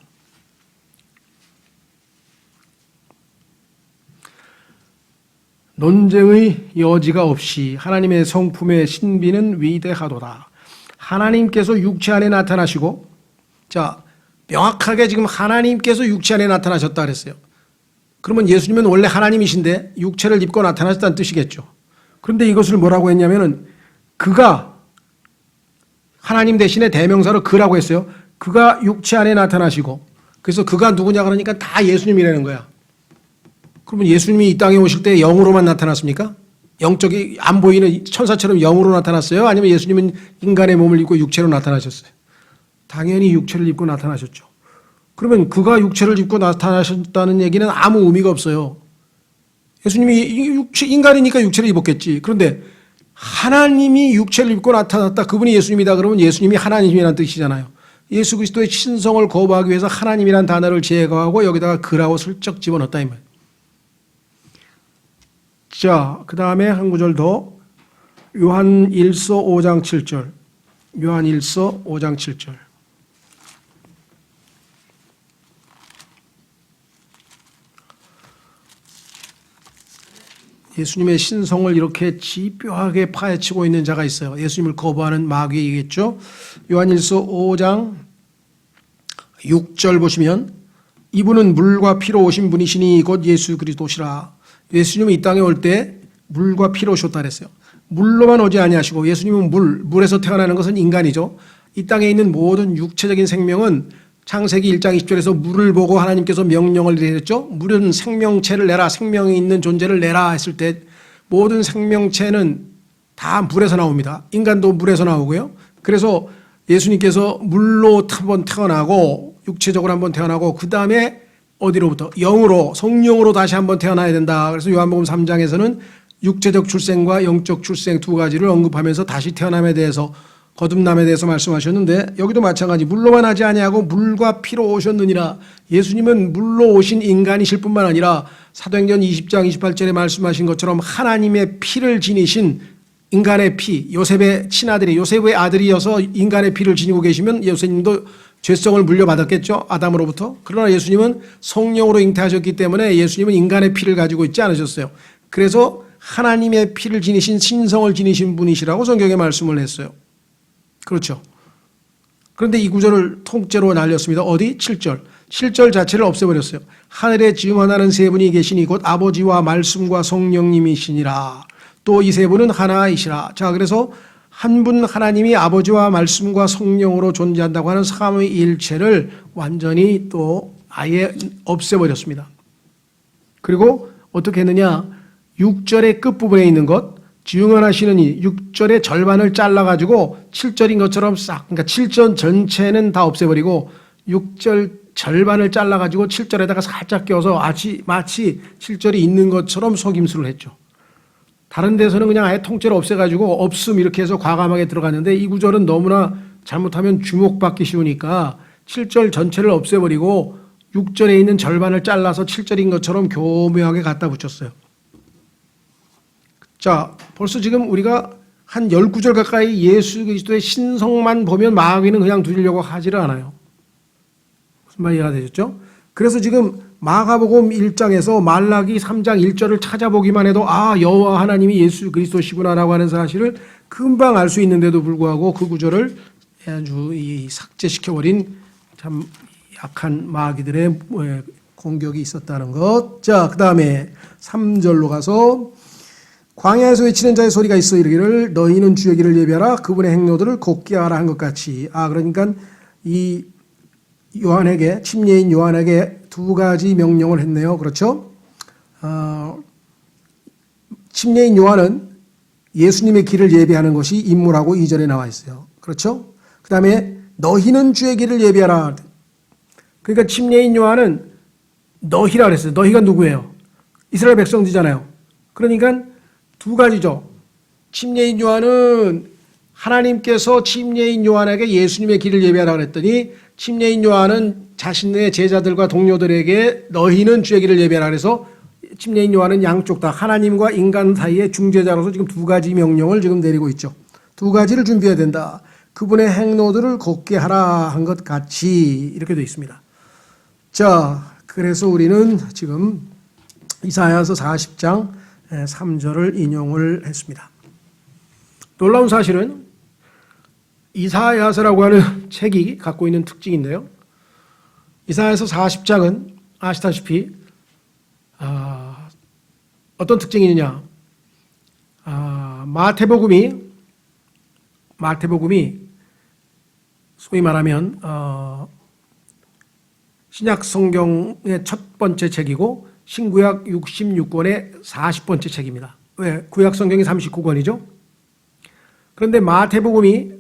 논쟁의 여지가 없이 하나님의 성품의 신비는 위대하도다. 하나님께서 육체 안에 나타나시고, 자, 명확하게 지금 하나님께서 육체 안에 나타나셨다 그랬어요. 그러면 예수님은 원래 하나님이신데 육체를 입고 나타나셨다는 뜻이겠죠. 그런데 이것을 뭐라고 했냐면은 그가 하나님 대신에 대명사로 그라고 했어요. 그가 육체 안에 나타나시고, 그래서 그가 누구냐 그러니까 다 예수님이라는 거야. 그러면 예수님이 이 땅에 오실 때 영으로만 나타났습니까? 영적이 안 보이는 천사처럼 영으로 나타났어요? 아니면 예수님은 인간의 몸을 입고 육체로 나타나셨어요? 당연히 육체를 입고 나타나셨죠. 그러면 그가 육체를 입고 나타나셨다는 얘기는 아무 의미가 없어요. 예수님이 인간이니까 육체를 입었겠지. 그런데 하나님이 육체를 입고 나타났다. 그분이 예수님이다. 그러면 예수님이 하나님이라는 뜻이잖아요. 예수 그리스도의 신성을 거부하기 위해서 하나님이라는 단어를 제거하고 여기다가 그라고 슬쩍 집어넣었다 이 말. 자, 그 다음에 한 구절 더. 요한 1서 5장 7절. 요한 1서 5장 7절. 예수님의 신성을 이렇게 집요하게 파헤치고 있는 자가 있어요. 예수님을 거부하는 마귀이겠죠. 요한 1서 5장 6절 보시면 이분은 물과 피로 오신 분이시니 곧 예수 그리스도시라. 예수님은 이 땅에 올 때 물과 피로 오셨다 그랬어요. 물로만 오지 아니하시고 예수님은 물에서 태어나는 것은 인간이죠. 이 땅에 있는 모든 육체적인 생명은 창세기 1장 20절에서 물을 보고 하나님께서 명령을 내렸죠. 물은 생명체를 내라, 생명이 있는 존재를 내라 했을 때 모든 생명체는 다 물에서 나옵니다. 인간도 물에서 나오고요. 그래서 예수님께서 물로 한번 태어나고 육체적으로 한번 태어나고 그 다음에 어디로부터? 영으로, 성령으로 다시 한번 태어나야 된다. 그래서 요한복음 3장에서는 육체적 출생과 영적 출생 두 가지를 언급하면서 다시 태어남에 대해서 거듭남에 대해서 말씀하셨는데 여기도 마찬가지 물로만 하지 아니하고 물과 피로 오셨느니라. 예수님은 물로 오신 인간이실 뿐만 아니라 사도행전 20장 28절에 말씀하신 것처럼 하나님의 피를 지니신 인간의 피, 요셉의 친아들이 요셉의 아들이어서 인간의 피를 지니고 계시면 예수님도 죄성을 물려받았겠죠. 아담으로부터. 그러나 예수님은 성령으로 잉태하셨기 때문에 예수님은 인간의 피를 가지고 있지 않으셨어요. 그래서 하나님의 피를 지니신 신성을 지니신 분이시라고 성경에 말씀을 했어요. 그렇죠. 그런데 이 구절을 통째로 날렸습니다. 어디? 7절. 7절 자체를 없애버렸어요. 하늘에 증언하는 세 분이 계시니 곧 아버지와 말씀과 성령님이시니라. 또 이 세 분은 하나이시라. 자, 그래서 한 분 하나님이 아버지와 말씀과 성령으로 존재한다고 하는 삼위일체를 완전히 또 아예 없애버렸습니다. 그리고 어떻게 했느냐? 6절의 끝부분에 있는 것, 증언하시는 이 6절의 절반을 잘라가지고 7절인 것처럼 싹, 그러니까 7절 전체는 다 없애버리고 6절 절반을 잘라가지고 7절에다가 살짝 껴서 마치 7절이 있는 것처럼 속임수를 했죠. 다른 데서는 그냥 아예 통째로 없애가지고 없음 이렇게 해서 과감하게 들어갔는데 이 구절은 너무나 잘못하면 주목받기 쉬우니까 7절 전체를 없애버리고 6절에 있는 절반을 잘라서 7절인 것처럼 교묘하게 갖다 붙였어요. 자, 벌써 지금 우리가 한 19절 가까이 예수 그리스도의 신성만 보면 마귀는 그냥 두려고 하지를 않아요. 무슨 말이 이해가 되셨죠? 그래서 지금 마가복음 1장에서 말라기 3장 1절을 찾아보기만 해도 아, 여호와 하나님이 예수 그리스도시구나라고 하는 사실을 금방 알 수 있는데도 불구하고 그 구절을 아주 삭제시켜버린 참 약한 마귀들의 공격이 있었다는 것. 자, 그 다음에 3절로 가서 광야에서 외치는 자의 소리가 있어 이르기를 너희는 주의 길을 예비하라 그분의 행로들을 곱게 하라 한 것 같이. 그러니까 이 요한에게, 침례인 요한에게 두 가지 명령을 했네요. 그렇죠? 침례인 요한은 예수님의 길을 예비하는 것이 임무라고 2절에 나와 있어요. 그렇죠? 그 다음에 너희는 주의 길을 예비하라. 그러니까 침례인 요한은 너희라 그랬어요. 너희가 누구예요? 이스라엘 백성들이잖아요. 그러니까 두 가지죠. 침례인 요한은 하나님께서 침례인 요한에게 예수님의 길을 예비하라 그랬더니 침례인 요한은 자신의 제자들과 동료들에게 너희는 주의 길을 예비하라 그래서 침례인 요한은 양쪽 다 하나님과 인간 사이의 중재자로서 지금 두 가지 명령을 지금 내리고 있죠. 두 가지를 준비해야 된다. 그분의 행로들을 걷게 하라 한 것 같이 이렇게 되어 있습니다. 자, 그래서 우리는 지금 이사야서 40장 3절을 인용을 했습니다. 놀라운 사실은 이사야서라고 하는 책이 갖고 있는 특징인데요. 이사야서 40장은 아시다시피 어떤 특징이 있느냐. 마태복음이 소위 말하면 신약 성경의 첫 번째 책이고 신구약 66권의 40번째 책입니다. 왜? 구약 성경이 39권이죠. 그런데 마태복음이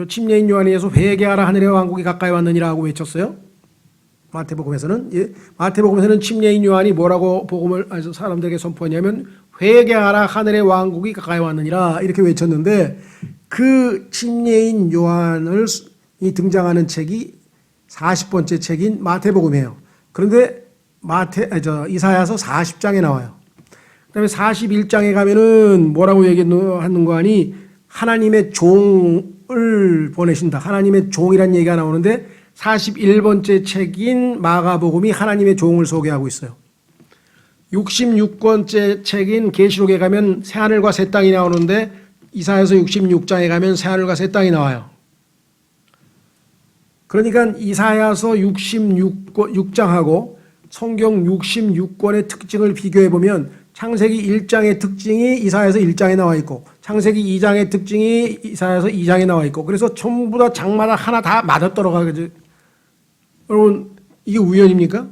침례인 요한에 의해서 회개하라 하늘의 왕국이 가까이 왔느니라고 외쳤어요. 마태복음에서는 침례인 요한이 뭐라고 복음을 사람들에게 선포하냐면 회개하라 하늘의 왕국이 가까이 왔느니라 이렇게 외쳤는데 그 침례인 요한을 등장하는 책이 40번째 책인 마태복음이에요. 그런데 이사야서 40장에 나와요. 그다음에 41장에 가면은 뭐라고 얘기하는 거 아니 하나님의 종을 보내신다. 하나님의 종이라는 얘기가 나오는데 41번째 책인 마가복음이 하나님의 종을 소개하고 있어요. 66권째 책인 계시록에 가면 새하늘과 새 땅이 나오는데 이사야서 66장에 가면 새하늘과 새 땅이 나와요. 그러니까 이사야서 66장하고 성경 66권의 특징을 비교해 보면 창세기 1장의 특징이 이사야서 1장에 나와 있고 창세기 2장의 특징이 이사야서 2장에 나와 있고 그래서 전부 다 장마다 하나 다 맞아떨어가죠. 여러분 이게 우연입니까?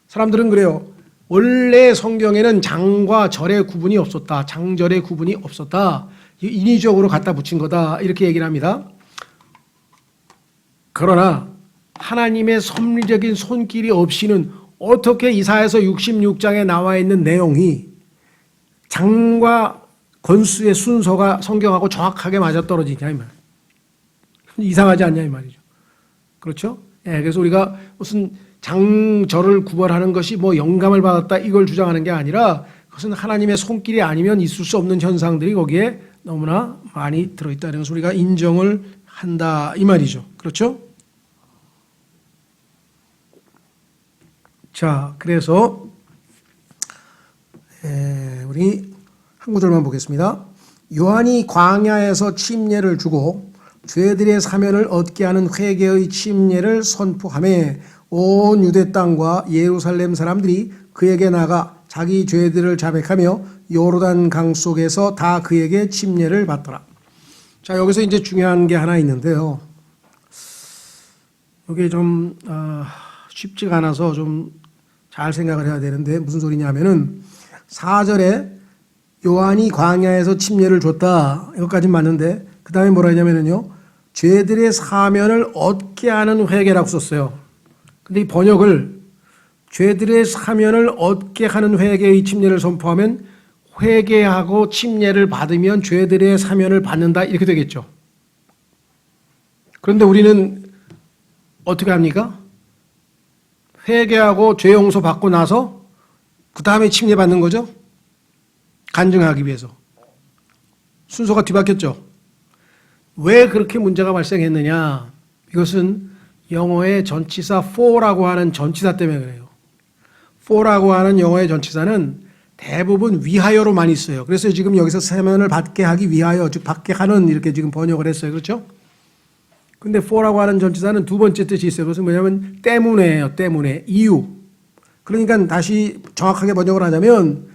사람들은 그래요. 원래 성경에는 장과 절의 구분이 없었다. 장절의 구분이 없었다. 인위적으로 갖다 붙인 거다. 이렇게 얘기를 합니다. 그러나 하나님의 섭리적인 손길이 없이는 어떻게 이사야서 66장에 나와 있는 내용이 장과 권수의 순서가 성경하고 정확하게 맞아떨어지냐 이 말. 이상하지 않냐 이 말이죠. 그렇죠? 예, 그래서 우리가 무슨 장절을 구별하는 것이 뭐 영감을 받았다 이걸 주장하는 게 아니라 그것은 하나님의 손길이 아니면 있을 수 없는 현상들이 거기에 너무나 많이 들어있다는 것을 우리가 인정을 한다 이 말이죠. 그렇죠? 자, 그래서 우리 한 구절만 보겠습니다. 요한이 광야에서 침례를 주고 죄들의 사면을 얻게 하는 회개의 침례를 선포하며 온 유대 땅과 예루살렘 사람들이 그에게 나가 자기 죄들을 자백하며 요르단 강 속에서 다 그에게 침례를 받더라. 자, 여기서 이제 중요한 게 하나 있는데요. 이게 좀 쉽지가 않아서 좀 잘 생각을 해야 되는데 무슨 소리냐면은 4절에 요한이 광야에서 침례를 줬다. 이것까진 맞는데 그 다음에 뭐라 하냐면은요. 죄들의 사면을 얻게 하는 회개라고 썼어요. 근데 이 번역을 죄들의 사면을 얻게 하는 회개의 침례를 선포하면 회개하고 침례를 받으면 죄들의 사면을 받는다 이렇게 되겠죠. 그런데 우리는 어떻게 합니까? 회개하고 죄 용서 받고 나서 그 다음에 침례 받는 거죠. 간증하기 위해서. 순서가 뒤바뀌었죠. 왜 그렇게 문제가 발생했느냐. 이것은 영어의 전치사 for라고 하는 전치사 때문에 그래요. for라고 하는 영어의 전치사는 대부분 위하여로 많이 써요. 그래서 지금 여기서 사면을 받게 하기 위하여, 즉 받게 하는 이렇게 지금 번역을 했어요. 그렇죠? 근데 for라고 하는 전치사는 두 번째 뜻이 있어요. 그것은 뭐냐면 때문에예요. 때문에. 이유. 그러니까 다시 정확하게 번역을 하자면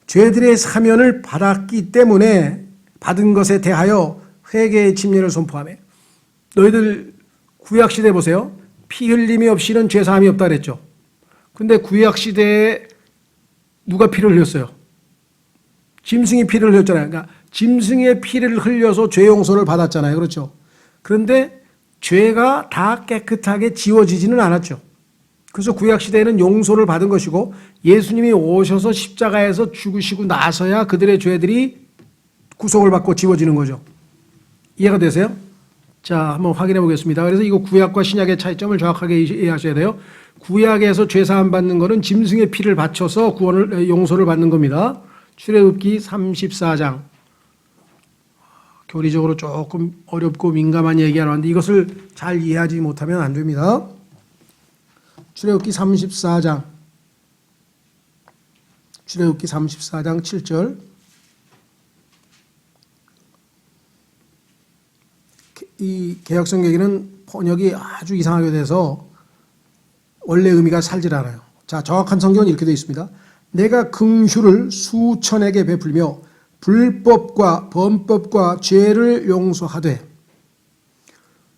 죄들의 사면을 받았기 때문에 받은 것에 대하여 회개의 침례를 선포하며 너희들 구약시대 보세요. 피 흘림이 없이는 죄 사함이 없다 그랬죠. 근데 구약 시대에 누가 피를 흘렸어요? 짐승이 피를 흘렸잖아요. 그러니까 짐승의 피를 흘려서 죄 용서를 받았잖아요. 그렇죠? 그런데 죄가 다 깨끗하게 지워지지는 않았죠. 그래서 구약 시대에는 용서를 받은 것이고 예수님이 오셔서 십자가에서 죽으시고 나서야 그들의 죄들이 구속을 받고 지워지는 거죠. 이해가 되세요? 자, 한번 확인해 보겠습니다. 그래서 이거 구약과 신약의 차이점을 정확하게 이해하셔야 돼요. 구약에서 죄 사함 받는 거는 짐승의 피를 바쳐서 구원을 용서를 받는 겁니다. 출애굽기 34장. 교리적으로 조금 어렵고 민감한 얘기가 나왔는데 이것을 잘 이해하지 못하면 안 됩니다. 출애굽기 34장. 출애굽기 34장 7절. 이 개역성경에는 번역이 아주 이상하게 돼서 원래 의미가 살질 않아요. 자, 정확한 성경은 이렇게 되어 있습니다. 내가 긍휼을 수천에게 베풀며 불법과 범법과 죄를 용서하되.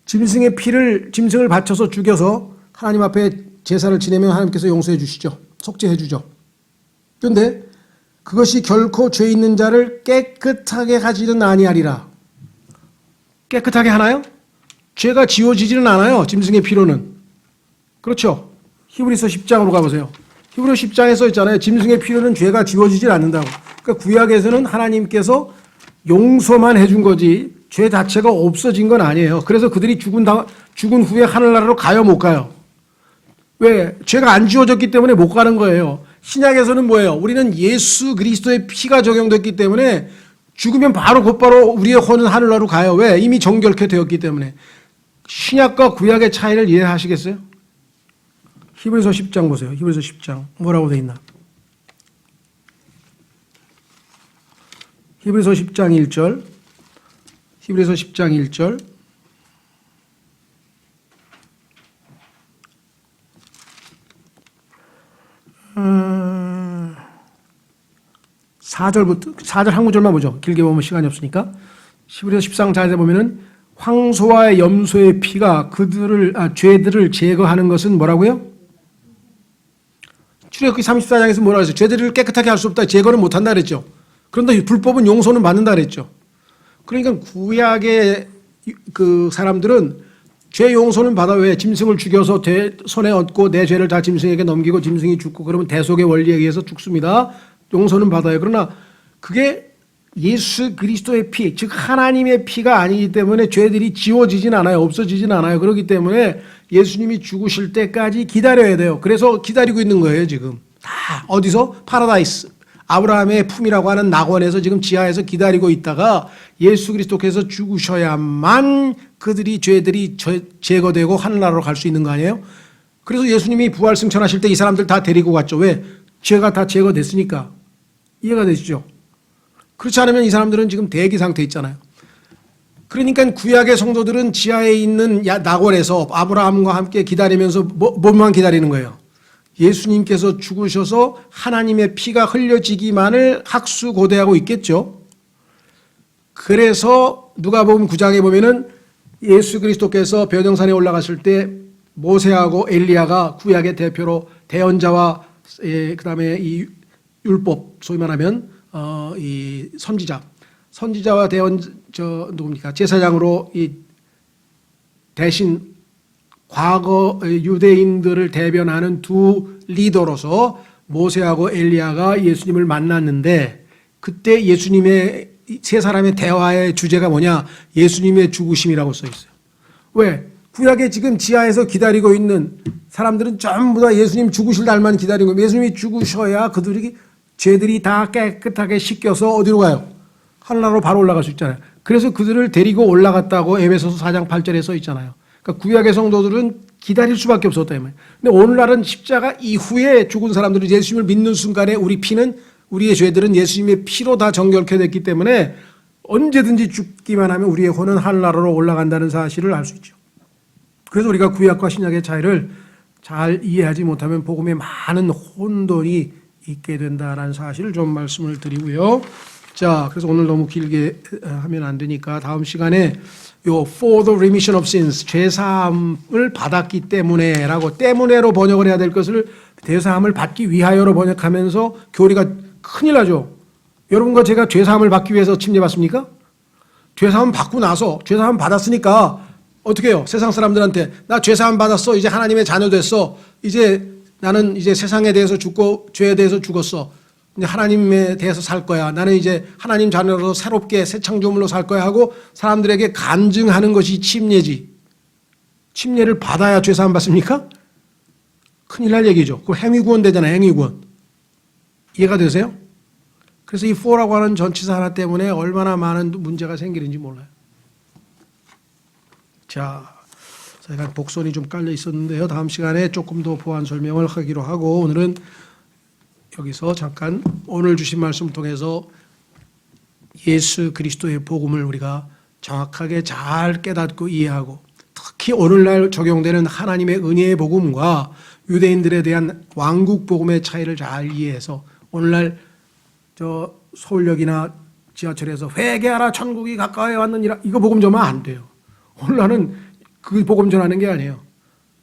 짐승을 바쳐서 죽여서 하나님 앞에 제사를 지내면 하나님께서 용서해 주시죠. 속죄해 주죠. 그런데 그것이 결코 죄 있는 자를 깨끗하게 하지는 아니하리라. 깨끗하게 하나요? 죄가 지워지지는 않아요. 짐승의 피로는. 그렇죠? 히브리서 10장으로 가보세요. 히브리서 10장에 써 있잖아요. 짐승의 피로는 죄가 지워지질 않는다고. 그러니까 구약에서는 하나님께서 용서만 해준 거지 죄 자체가 없어진 건 아니에요. 그래서 그들이 죽은 후에 하늘나라로 가요, 못 가요? 왜? 죄가 안 지워졌기 때문에 못 가는 거예요. 신약에서는 뭐예요? 우리는 예수 그리스도의 피가 적용됐기 때문에 죽으면 곧바로 우리의 혼은 하늘나라로 가요. 왜? 이미 정결케 되었기 때문에. 신약과 구약의 차이를 이해하시겠어요? 히브리서 10장 보세요. 히브리서 10장 뭐라고 돼 있나? 히브리서 10장 1절. 히브리서 10장 1절. 음, 4절 한 구절만 보죠. 길게 보면 시간이 없으니까. 히브리서 10장 4절에 보면은 황소와 염소의 피가 죄들을 제거하는 것은 뭐라고요? 출애굽기 34장에서 뭐라고 했어요? 죄들을 깨끗하게 할 수 없다. 제거는 못 한다 그랬죠. 그런데 불법은 용서는 받는다 그랬죠. 그러니까 구약의 그 사람들은 죄 용서는 받아. 왜? 짐승을 죽여서 손에 얹고 내 죄를 다 짐승에게 넘기고 짐승이 죽고 그러면 대속의 원리에 의해서 죽습니다. 용서는 받아요. 그러나 그게 예수 그리스도의 피, 즉 하나님의 피가 아니기 때문에 죄들이 지워지진 않아요. 없어지진 않아요. 그렇기 때문에 예수님이 죽으실 때까지 기다려야 돼요. 그래서 기다리고 있는 거예요, 지금. 다 어디서? 파라다이스. 아브라함의 품이라고 하는 낙원에서 지금 지하에서 기다리고 있다가 예수 그리스도께서 죽으셔야만 그들이 죄들이 제거되고 하늘나라로 갈 수 있는 거 아니에요? 그래서 예수님이 부활 승천하실 때 이 사람들 다 데리고 갔죠. 왜? 죄가 다 제거됐으니까. 이해가 되시죠? 그렇지 않으면 이 사람들은 지금 대기 상태에 있잖아요. 그러니까 구약의 성도들은 지하에 있는 낙원에서 아브라함과 함께 기다리면서 뭐만 기다리는 거예요? 예수님께서 죽으셔서 하나님의 피가 흘려지기만을 학수고대하고 있겠죠. 그래서 누가복음 9장에 보면은 예수 그리스도께서 변형산에 올라갔을 때 모세하고 엘리야가 구약의 대표로 대언자와 그다음에 이 율법 소위 말하면 이 선지자와 누굽니까? 제사장으로 이 대신 과거 유대인들을 대변하는 두 리더로서 모세하고 엘리야가 예수님을 만났는데 그때 예수님의 세 사람의 대화의 주제가 뭐냐? 예수님의 죽으심이라고 써 있어요. 왜? 구약에 지금 지하에서 기다리고 있는 사람들은 전부 다 예수님 죽으실 날만 기다리는 거예요. 예수님이 죽으셔야 죄들이 다 깨끗하게 씻겨서 어디로 가요? 하늘나라로 바로 올라갈 수 있잖아요. 그래서 그들을 데리고 올라갔다고 에베소서 4장 8절에 써 있잖아요. 그러니까 구약의 성도들은 기다릴 수밖에 없었다 이 말이에요. 근데 오늘날은 십자가 이후에 죽은 사람들은 예수님을 믿는 순간에 우리의 죄들은 예수님의 피로 다 정결케 됐기 때문에 언제든지 죽기만 하면 우리의 혼은 하늘나라로 올라간다는 사실을 알 수 있죠. 그래서 우리가 구약과 신약의 차이를 잘 이해하지 못하면 복음에 많은 혼돈이 있게 된다는 사실을 좀 말씀을 드리고요. 자, 그래서 오늘 너무 길게 하면 안 되니까 다음 시간에 요 for the remission of sins, 죄사함을 받았기 때문에라고 때문에로 번역을 해야 될 것을 죄사함을 받기 위하여로 번역하면서 교리가 큰일 나죠. 여러분과 제가 죄사함을 받기 위해서 침례받습니까? 죄사함 받고 나서 죄사함 받았으니까 어떻게 해요? 세상 사람들한테 나 죄사함 받았어. 이제 하나님의 자녀 됐어. 이제 나는 이제 세상에 대해서 죽고 죄에 대해서 죽었어. 이제 하나님에 대해서 살 거야. 나는 이제 하나님 자녀로서 새롭게 새 창조물로 살 거야 하고 사람들에게 간증하는 것이 침례지. 침례를 받아야 죄사함 받습니까? 큰일 날 얘기죠. 그거 행위구원 되잖아요. 행위구원. 이해가 되세요? 그래서 이 for라고 하는 전치사 하나 때문에 얼마나 많은 문제가 생기는지 몰라요. 자, 저희가 복선이 좀 깔려 있었는데요. 다음 시간에 조금 더 보완 설명을 하기로 하고 오늘은 여기서 잠깐 오늘 주신 말씀을 통해서 예수 그리스도의 복음을 우리가 정확하게 잘 깨닫고 이해하고 특히 오늘날 적용되는 하나님의 은혜의 복음과 유대인들에 대한 왕국 복음의 차이를 잘 이해해서 오늘날 저 서울역이나 지하철에서 회개하라 천국이 가까이 왔느니라 이거 복음 전하면 안 돼요. 오늘날은 그 복음 전하는 게 아니에요.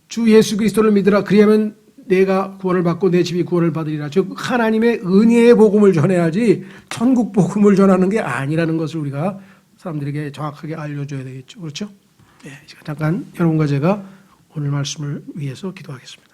주 예수 그리스도를 믿으라 그리하면 내가 구원을 받고 내 집이 구원을 받으리라. 즉 하나님의 은혜의 복음을 전해야지 천국 복음을 전하는 게 아니라는 것을 우리가 사람들에게 정확하게 알려줘야 되겠죠. 그렇죠? 네, 잠깐 여러분과 제가 오늘 말씀을 위해서 기도하겠습니다.